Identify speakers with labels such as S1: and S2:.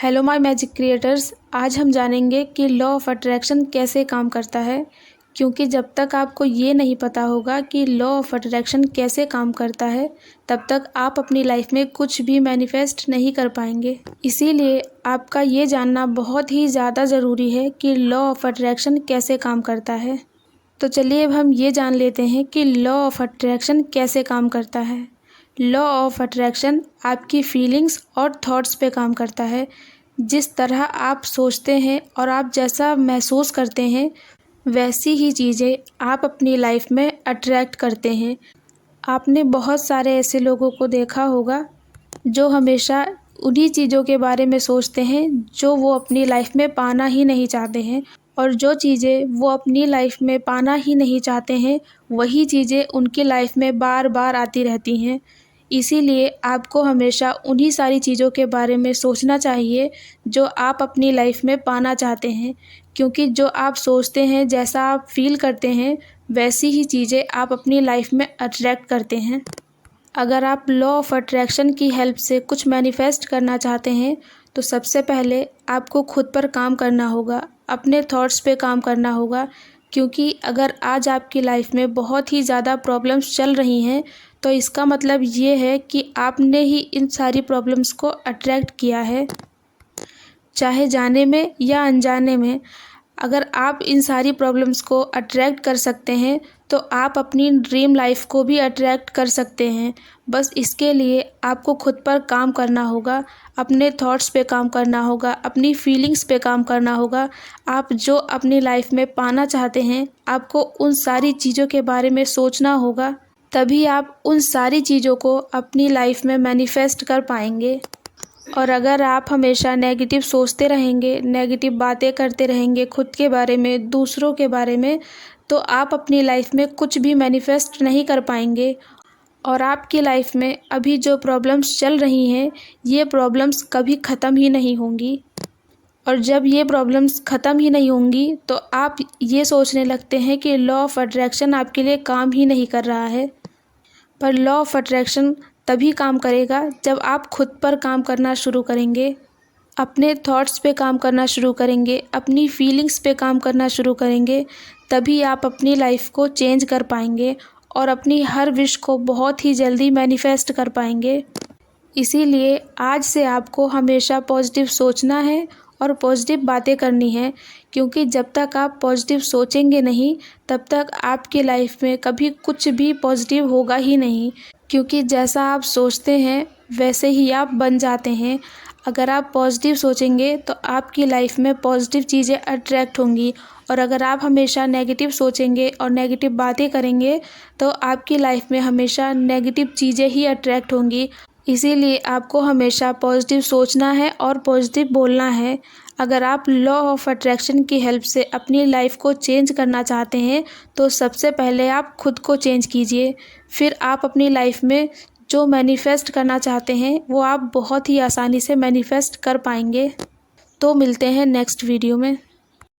S1: Hello my magic creators. आज हम जानेंगे कि लॉ ऑफ अट्रैक्शन कैसे काम करता है, क्योंकि जब तक आपको ये नहीं पता होगा कि लॉ ऑफ अट्रैक्शन कैसे काम करता है तब तक आप अपनी लाइफ में कुछ भी मैनिफेस्ट नहीं कर पाएंगे। इसीलिए आपका ये जानना बहुत ही ज़्यादा ज़रूरी है कि लॉ ऑफ अट्रैक्शन कैसे काम करता है। तो चलिए अब हम ये जान लेते हैं कि लॉ ऑफ अट्रैक्शन कैसे काम करता है। लॉ ऑफ अट्रैक्शन आपकी फीलिंग्स और थॉट्स पे काम करता है। जिस तरह आप सोचते हैं और आप जैसा महसूस करते हैं वैसी ही चीज़ें आप अपनी लाइफ में अट्रैक्ट करते हैं। आपने बहुत सारे ऐसे लोगों को देखा होगा जो हमेशा उन्हीं चीज़ों के बारे में सोचते हैं जो वो अपनी लाइफ में पाना ही नहीं चाहते हैं, और जो चीज़ें वो अपनी लाइफ में पाना ही नहीं चाहते हैं वही चीज़ें उनकी लाइफ में बार बार आती रहती हैं। इसीलिए आपको हमेशा उन्हीं सारी चीज़ों के बारे में सोचना चाहिए जो आप अपनी लाइफ में पाना चाहते हैं, क्योंकि जो आप सोचते हैं, जैसा आप फील करते हैं, वैसी ही चीज़ें आप अपनी लाइफ में अट्रैक्ट करते हैं। अगर आप लॉ ऑफ अट्रैक्शन की हेल्प से कुछ मैनिफेस्ट करना चाहते हैं तो सबसे पहले आपको खुद पर काम करना होगा, अपने थॉट्स पे काम करना होगा। क्योंकि अगर आज आपकी लाइफ में बहुत ही ज़्यादा प्रॉब्लम्स चल रही हैं तो इसका मतलब ये है कि आपने ही इन सारी प्रॉब्लम्स को अट्रैक्ट किया है, चाहे जाने में या अनजाने में। अगर आप इन सारी प्रॉब्लम्स को अट्रैक्ट कर सकते हैं तो आप अपनी ड्रीम लाइफ को भी अट्रैक्ट कर सकते हैं। बस इसके लिए आपको खुद पर काम करना होगा, अपने थॉट्स पे काम करना होगा, अपनी फीलिंग्स पे काम करना होगा। आप जो अपनी लाइफ में पाना चाहते हैं आपको उन सारी चीज़ों के बारे में सोचना होगा, तभी आप उन सारी चीज़ों को अपनी लाइफ में मैनिफेस्ट कर पाएंगे। और अगर आप हमेशा नेगेटिव सोचते रहेंगे, नेगेटिव बातें करते रहेंगे खुद के बारे में, दूसरों के बारे में, तो आप अपनी लाइफ में कुछ भी मैनिफेस्ट नहीं कर पाएंगे। और आपकी लाइफ में अभी जो प्रॉब्लम्स चल रही हैं ये प्रॉब्लम्स कभी ख़त्म ही नहीं होंगी। और जब ये प्रॉब्लम्स ख़त्म ही नहीं होंगी तो आप ये सोचने लगते हैं कि लॉ ऑफ अट्रैक्शन आपके लिए काम ही नहीं कर रहा है। पर लॉ ऑफ अट्रैक्शन तभी काम करेगा जब आप खुद पर काम करना शुरू करेंगे, अपने थॉट्स पे काम करना शुरू करेंगे, अपनी फीलिंग्स पे काम करना शुरू करेंगे। तभी आप अपनी लाइफ को चेंज कर पाएंगे और अपनी हर विश को बहुत ही जल्दी मैनिफेस्ट कर पाएंगे। इसीलिए आज से आपको हमेशा पॉजिटिव सोचना है और पॉजिटिव बातें करनी है, क्योंकि जब तक आप पॉजिटिव सोचेंगे नहीं तब तक आपकी लाइफ में कभी कुछ भी पॉजिटिव होगा ही नहीं। क्योंकि जैसा आप सोचते हैं वैसे ही आप बन जाते हैं। अगर आप पॉजिटिव सोचेंगे तो आपकी लाइफ में पॉजिटिव चीज़ें अट्रैक्ट होंगी, और अगर आप हमेशा नेगेटिव सोचेंगे और नेगेटिव बातें करेंगे तो आपकी लाइफ में हमेशा नेगेटिव चीज़ें ही अट्रैक्ट होंगी। इसीलिए आपको हमेशा पॉजिटिव सोचना है और पॉजिटिव बोलना है। अगर आप लॉ ऑफ अट्रैक्शन की हेल्प से अपनी लाइफ को चेंज करना चाहते हैं तो सबसे पहले आप खुद को चेंज कीजिए, फिर आप अपनी लाइफ में जो मैनिफेस्ट करना चाहते हैं वो आप बहुत ही आसानी से मैनिफेस्ट कर पाएंगे। तो मिलते हैं नेक्स्ट वीडियो में।